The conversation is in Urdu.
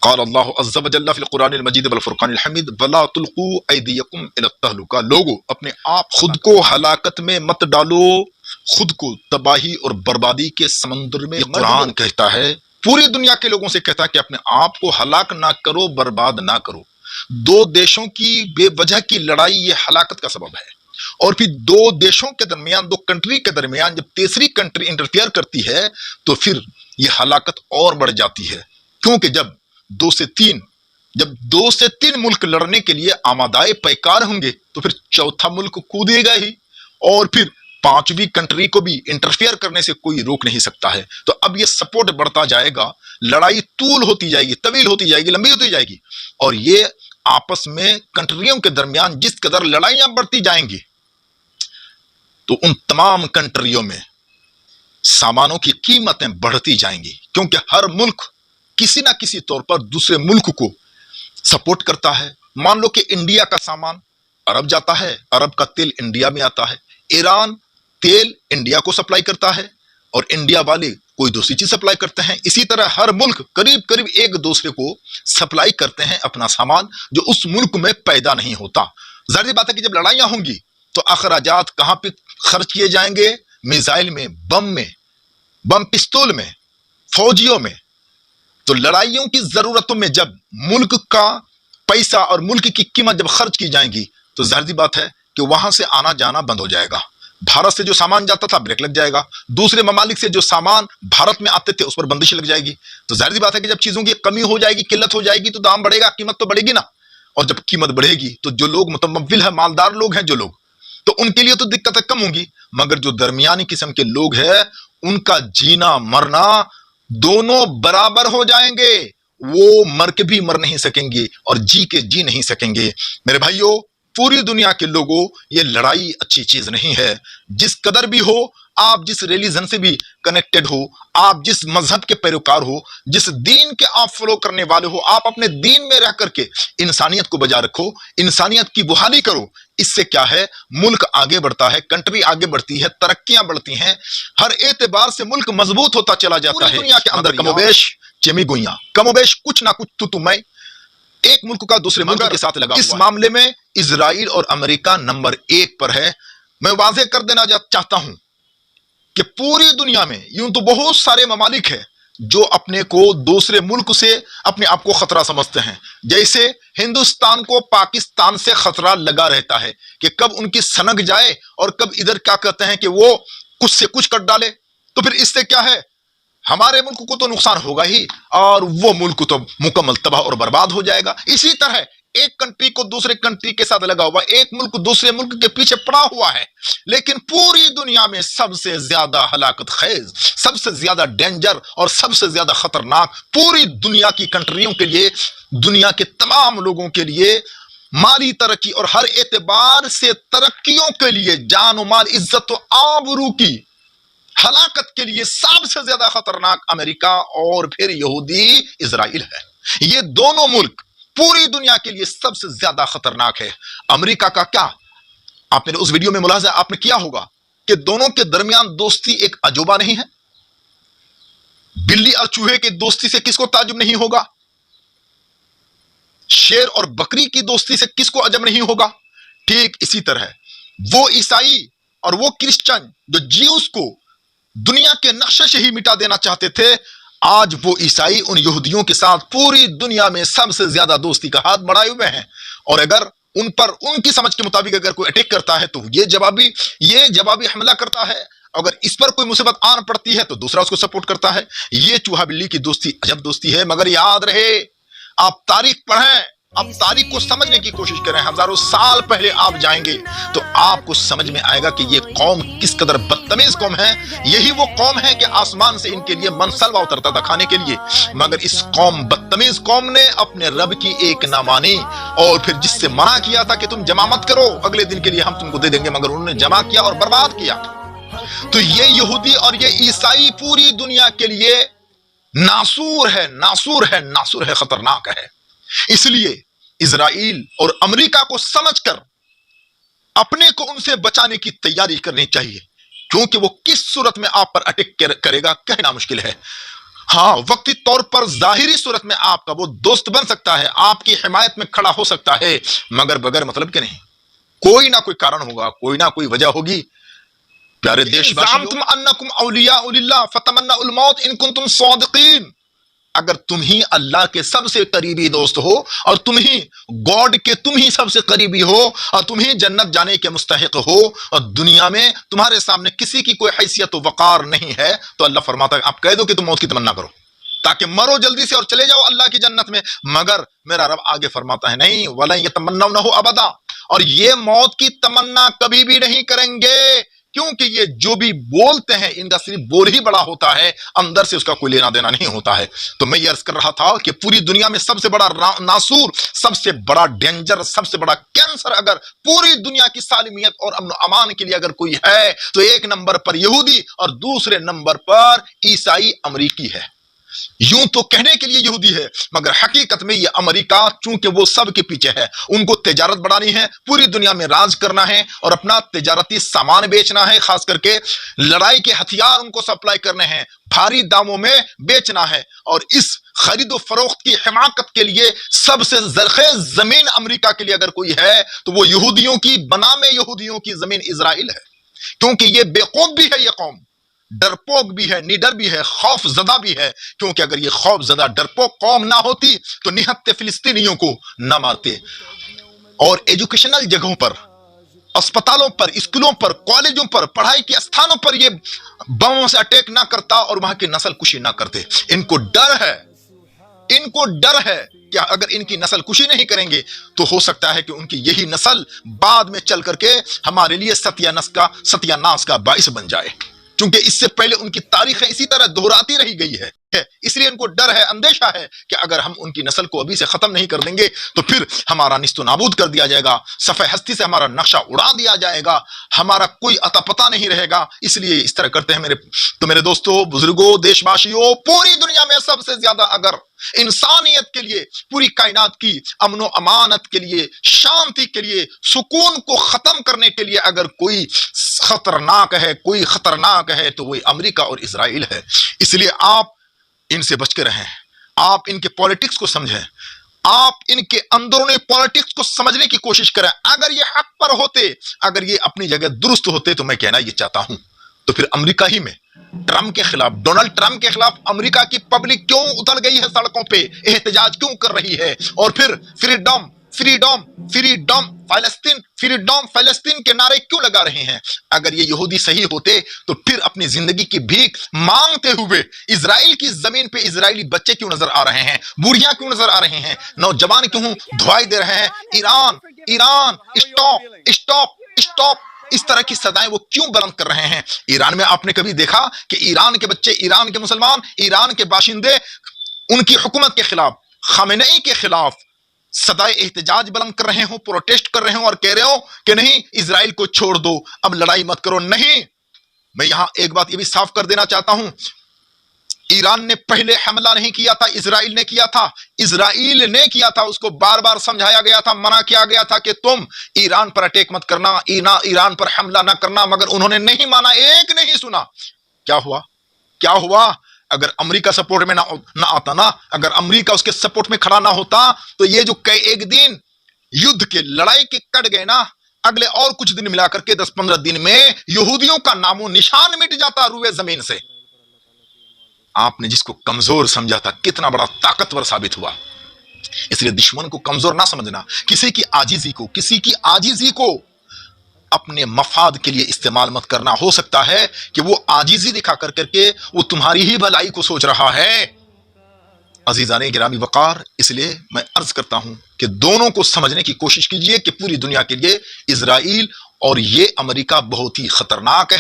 قال اللہ عز و جل فی القرآن المجید والفرقان الحمید ولا تلقوا ایدیکم الی التہلکہ، لوگوں اپنے آپ خود کو ہلاکت میں مت ڈالو، خود کو تباہی اور بربادی کے سمندر میں قرآن کہتا ہے، پوری دنیا کے لوگوں سے کہتا ہے کہ اپنے آپ کو ہلاک نہ کرو، برباد نہ کرو۔ دو دیشوں کی بے وجہ کی لڑائی یہ ہلاکت کا سبب ہے، اور پھر دو دیشوں کے درمیان، دو کنٹری کے درمیان جب تیسری کنٹری انٹرفیئر کرتی ہے تو پھر یہ ہلاکت اور بڑھ جاتی ہے، کیونکہ جب دو سے تین ملک لڑنے کے لیے آمادائے پیکار ہوں گے تو پھر چوتھا ملک کودے گا ہی، اور پھر پانچویں کنٹری کو بھی انٹرفیئر کرنے سے کوئی روک نہیں سکتا ہے۔ تو اب یہ سپورٹ بڑھتا جائے گا، لڑائی طول ہوتی جائے گی، طویل ہوتی جائے گی، لمبی ہوتی جائے گی، اور یہ آپس میں کنٹریوں کے درمیان جس قدر لڑائیاں بڑھتی جائیں گی تو ان تمام کنٹریوں میں سامانوں کی قیمتیں بڑھتی جائیں گی، کیونکہ ہر ملک کسی نہ کسی طور پر دوسرے ملک کو سپورٹ کرتا ہے۔ مان لو کہ انڈیا کا سامان عرب جاتا ہے، عرب کا تیل انڈیا میں آتا ہے، ایران تیل انڈیا کو سپلائی کرتا ہے، اور انڈیا والے کوئی دوسری چیز سپلائی کرتے ہیں۔ اسی طرح ہر ملک قریب ایک دوسرے کو سپلائی کرتے ہیں اپنا سامان جو اس ملک میں پیدا نہیں ہوتا۔ ظاہر بات ہے کہ جب لڑائیاں ہوں گی تو اخراجات کہاں پہ خرچ کیے جائیں گے؟ میزائل میں، بم پستول میں، فوجیوں میں۔ تو لڑائیوں کی ضرورتوں میں جب ملک کا پیسہ اور ملک کی قیمت جب خرچ کی جائیں گی تو ظاہر بات ہے کہ وہاں سے آنا جانا بند ہو جائے گا۔ بھارت سے جو سامان جاتا تھا بریک لگ جائے گا، دوسرے ممالک سے جو سامان بھارت میں آتے تھے اس پر بندش لگ جائے گی۔ تو ظاہر بات ہے کہ جب چیزوں کی کمی ہو جائے گی، قلت ہو جائے گی، تو دام بڑھے گا، قیمت تو بڑھے گی نا۔ اور جب قیمت بڑھے گی تو جو لوگ متمول ہے، مالدار لوگ ہیں جو لوگ، تو ان کے لیے تو دقتیں کم ہوں گی، مگر جو درمیانی قسم کے لوگ ہیں ان کا جینا مرنا دونوں برابر ہو جائیں گے، وہ مر کے بھی مر نہیں سکیں گے اور جی کے جی نہیں سکیں گے۔ میرے بھائیوں، پوری دنیا کے لوگوں، یہ لڑائی اچھی چیز نہیں ہے۔ جس قدر بھی ہو، آپ جس ریلیجن سے بھی کنیکٹڈ ہو، آپ جس مذہب کے پیروکار ہو، جس دین کے آپ فالو کرنے والے ہو، آپ اپنے دین میں رہ کر کے انسانیت کو بجا رکھو، انسانیت کی بحالی کرو۔ اس سے کیا ہے؟ ملک آگے بڑھتا ہے، کنٹری آگے بڑھتی ہے، ترقیاں بڑھتی ہیں، ہر اعتبار سے ملک مضبوط ہوتا چلا جاتا ہے۔ دنیا کے اندر کم و بیش چمی گوئیاں، کم و بیش کچھ نہ کچھ تو میں ایک ملک کا دوسرے ملک کے ساتھ لگا ہوا ہے۔ اس معاملے میں اسرائیل اور امریکہ نمبر 1 پر ہے۔ میں واضح کر دینا چاہتا ہوں کہ پوری دنیا میں یوں تو بہت سارے ممالک ہیں جو اپنے کو دوسرے ملک سے اپنے آپ کو خطرہ سمجھتے ہیں، جیسے ہندوستان کو پاکستان سے خطرہ لگا رہتا ہے کہ کب ان کی سنگ جائے اور کب ادھر کیا کہتے ہیں کہ وہ کچھ سے کچھ کر ڈالے۔ تو پھر اس سے کیا ہے؟ ہمارے ملک کو تو نقصان ہوگا ہی، اور وہ ملک تو مکمل تباہ اور برباد ہو جائے گا۔ اسی طرح ایک کنٹری کو دوسرے کنٹری کے ساتھ لگا ہوا، ایک ملک دوسرے ملک کے پیچھے پڑا ہوا ہے، لیکن پوری دنیا میں سب سے زیادہ ہلاکت خیز، سب سے زیادہ ڈینجر اور سب سے زیادہ خطرناک پوری دنیا کی کنٹریوں کے لیے، دنیا کے تمام لوگوں کے لیے، مالی ترقی اور ہر اعتبار سے ترقیوں کے لیے، جان و مال، عزت و آبرو کی ہلاکت کے لیے سب سے زیادہ خطرناک امریکہ اور پھر یہودی اسرائیل ہے۔ یہ دونوں ملک پوری دنیا کے لیے سب سے زیادہ خطرناک ہے۔ امریکہ کا کیا آپ نے اس ویڈیو میں ملاحظہ آپ نے کیا ہوگا کہ دونوں کے درمیان دوستی ایک عجوبہ نہیں ہے؟ بلی اور چوہے کی دوستی سے کس کو تعجب نہیں ہوگا؟ شیر اور بکری کی دوستی سے کس کو عجب نہیں ہوگا؟ ٹھیک اسی طرح وہ عیسائی اور وہ کرسچن جو جیوس کو دنیا کے نقشے سے ہی مٹا دینا چاہتے تھے، آج وہ عیسائی ان یہودیوں کے ساتھ پوری دنیا میں سب سے زیادہ دوستی کا ہاتھ بڑھائے ہوئے ہیں، اور اگر ان پر ان کی سمجھ کے مطابق اگر کوئی اٹیک کرتا ہے تو یہ جوابی حملہ کرتا ہے، اگر اس پر کوئی مصیبت آن پڑتی ہے تو دوسرا اس کو سپورٹ کرتا ہے۔ یہ چوہا بلی کی دوستی عجب دوستی ہے، مگر یاد رہے، آپ تاریخ پڑھیں، آپ تاریخ کو سمجھنے کی کوشش کریں، ہزاروں سال پہلے آپ جائیں گے تو آپ کو سمجھ میں آئے گا کہ یہ قوم کس قدر بدتمیز قوم ہے۔ یہی وہ قوم ہے کہ آسمان سے ان کے لیے منسلوا اترتا تھا کھانے کے لیے، مگر اس بدتمیز قوم نے اپنے رب کی ایک نہ مانی، اور پھر جس سے منع کیا تھا کہ تم جمع مت کرو، اگلے دن کے لیے ہم تم کو دے دیں گے، مگر انہوں نے جمع کیا اور برباد کیا۔ تو یہ یہودی اور یہ عیسائی پوری دنیا کے لیے ناسور ہے، خطرناک ہے۔ اس لیے اسرائیل اور امریکہ کو سمجھ کر اپنے کو ان سے بچانے کی تیاری کرنی چاہیے، کیونکہ وہ کس صورت میں آپ پر اٹیک کرے گا کہنا مشکل ہے۔ ہاں وقتی طور پر ظاہری صورت میں آپ کا وہ دوست بن سکتا ہے، آپ کی حمایت میں کھڑا ہو سکتا ہے، مگر بغیر مطلب کے نہیں، کوئی نہ کوئی کارن ہوگا، کوئی نہ کوئی وجہ ہوگی۔ پیارے دیش زعمتم انکم اولیاء للہ فتمنوا الموت ان کنتم صادقین، اگر تم ہی اللہ کے سب سے قریبی دوست ہو اور تم ہی گاڈ کے تم ہی سب سے قریبی ہو اور تم ہی جنت جانے کے مستحق ہو اور دنیا میں تمہارے سامنے کسی کی کوئی حیثیت و وقار نہیں ہے، تو اللہ فرماتا ہے آپ کہہ دو کہ تم موت کی تمنا کرو تاکہ مرو جلدی سے اور چلے جاؤ اللہ کی جنت میں، مگر میرا رب آگے فرماتا ہے نہیں وَلَن يَتَمَنَّوْنَهُ ابدا، اور یہ موت کی تمنا کبھی بھی نہیں کریں گے، کیونکہ یہ جو بھی بولتے ہیں ان کا صرف بول ہی بڑا ہوتا ہے، اندر سے اس کا کوئی لینا دینا نہیں ہوتا ہے۔ تو میں یہ عرض کر رہا تھا کہ پوری دنیا میں سب سے بڑا ناسور، سب سے بڑا ڈینجر، سب سے بڑا کینسر اگر پوری دنیا کی سالمیت اور امن و امان کے لیے اگر کوئی ہے تو ایک نمبر پر یہودی اور دوسرے نمبر پر عیسائی امریکی ہے۔ یوں تو کہنے کے لیے یہودی ہے مگر حقیقت میں یہ امریکہ، چونکہ وہ سب کے پیچھے ہے، ان کو تجارت بڑھانی ہے، پوری دنیا میں راج کرنا ہے اور اپنا تجارتی سامان بیچنا ہے، خاص کر کے لڑائی کے ہتھیار ان کو سپلائی کرنے ہیں، بھاری داموں میں بیچنا ہے، اور اس خرید و فروخت کی حماقت کے لیے سب سے زرخیز زمین امریکہ کے لیے اگر کوئی ہے تو وہ یہودیوں کی بنام یہودیوں کی زمین اسرائیل ہے، کیونکہ یہ بیوقوف بھی ہے، یہ قوم ڈرپوک بھی ہے، نیڈر بھی ہے، خوف زدہ بھی ہے، کیونکہ اگر یہ خوف زدہ ڈرپوک قوم نہ ہوتی تو نہتے فلسطینیوں کو نہ مارتے، اور ایجوکیشنل جگہوں پر، اسپتالوں پر، اسکولوں پر، کالجوں پر، پڑھائی کے استھانوں پر یہ بموں سے اٹیک نہ کرتا اور وہاں کی نسل کشی نہ کرتے۔ ان کو ڈر ہے، ان کو ڈر ہے کہ اگر ان کی نسل کشی نہیں کریں گے تو ہو سکتا ہے کہ ان کی یہی نسل بعد میں چل کر کے ہمارے لیے ستیہ ناس کا باعث بن جائے، چونکہ اس سے پہلے ان کی تاریخیں اسی طرح دہراتی رہی گئی ہے، اس لیے ان کو ڈر ہے، اندیشہ ہے کہ اگر ہم ان کی نسل کو ابھی سے ختم نہیں کر دیں گے تو پھر ہمارا نیست و نابود کر دیا جائے گا، صفحہ ہستی سے ہمارا نقشہ اڑا دیا جائے گا، ہمارا کوئی عطا پتہ نہیں رہے گا، اس لیے اس طرح کرتے ہیں۔ میرے دوستو، بزرگوں، دیش واسیوں، پوری دنیا میں سب سے زیادہ اگر انسانیت کے لیے، پوری کائنات کی امن و امانت کے لیے، شانتی کے لیے، سکون کو ختم کرنے کے لیے اگر کوئی خطرناک ہے تو وہ امریکہ اور اسرائیل ہے۔ اس لیے آپ ان سے بچ کے رہیں، آپ ان کے پولیٹکس کو سمجھیں، آپ ان کے اندرونی پولیٹکس کو سمجھنے کی کوشش کریں۔ اگر یہ حق پر ہوتے، اگر یہ اپنی جگہ درست ہوتے تو میں کہنا یہ چاہتا ہوں تو پھر امریکہ ہی میں ٹرمپ کے خلاف، ڈونلڈ ٹرمپ کے خلاف امریکہ کی پبلک کیوں اتر گئی ہے سڑکوں پہ، احتجاج کیوں کر رہی ہے، اور پھر فریڈم فریڈم فریڈم فلسطین، فریڈم فلسطین کے نعرے کیوں لگا رہے ہیں؟ اگر یہ یہودی صحیح ہوتے تو پھر اپنی زندگی کی بھیک مانگتے ہوئے اسرائیل کی زمین پہ اسرائیلی بچے کیوں نظر آ رہے ہیں، بوڑھیاں کیوں نظر آ رہے ہیں، نوجوان کیوں دعائی دے رہے ہیں Iran Iran stop stop stop, اس طرح کی صدائیں وہ کیوں بلند کر رہے ہیں؟ ایران میں آپ نے کبھی دیکھا کہ ایران کے بچے، ایران کے مسلمان، ایران کے باشندے ان کی حکومت کے خلاف، خامنئی کے خلاف صدائے احتجاج بلند کر رہے ہوں، پروٹیسٹ کر رہے ہوں اور کہہ رہے ہوں کہ نہیں اسرائیل کو چھوڑ دو، اب لڑائی مت کرو؟ نہیں، میں یہاں ایک بات یہ بھی صاف کر دینا چاہتا ہوں، ایران نے پہلے حملہ نہیں کیا تھا، اسرائیل نے کیا تھا، اسرائیل نے کیا تھا، اس کو بار بار سمجھایا گیا تھا، منع کیا گیا تھا کہ تم ایران پر اٹیک مت کرنا، ایران پر حملہ نہ کرنا، مگر انہوں نے نہیں مانا، ایک نہیں سنا۔ کیا ہوا؟ کیا ہوا؟ اگر امریکہ سپورٹ میں نہ آتا نا، اگر امریکہ اس کے سپورٹ میں کھڑا نہ ہوتا تو یہ جو ایک دن یدھ کے لڑائی کے کٹ گئے نا، اگلے اور کچھ دن ملا کر کے 10-15 دن میں یہودیوں کا نام و نشان مٹ جاتا روئے زمین سے۔ آپ نے جس کو کمزور سمجھا تھا کتنا بڑا طاقتور ثابت ہوا۔ اس لیے دشمن کو کمزور نہ سمجھنا، کسی کی عاجزی کو اپنے مفاد کے لیے استعمال مت کرنا۔ ہو سکتا ہے کہ وہ عاجزی دکھا کر کے وہ تمہاری ہی بھلائی کو سوچ رہا ہے۔ عزیزان گرامی وقار، اس لیے میں عرض کرتا ہوں کہ دونوں کو سمجھنے کی کوشش کیجئے کہ پوری دنیا کے لیے اسرائیل اور یہ امریکہ بہت ہی خطرناک ہے۔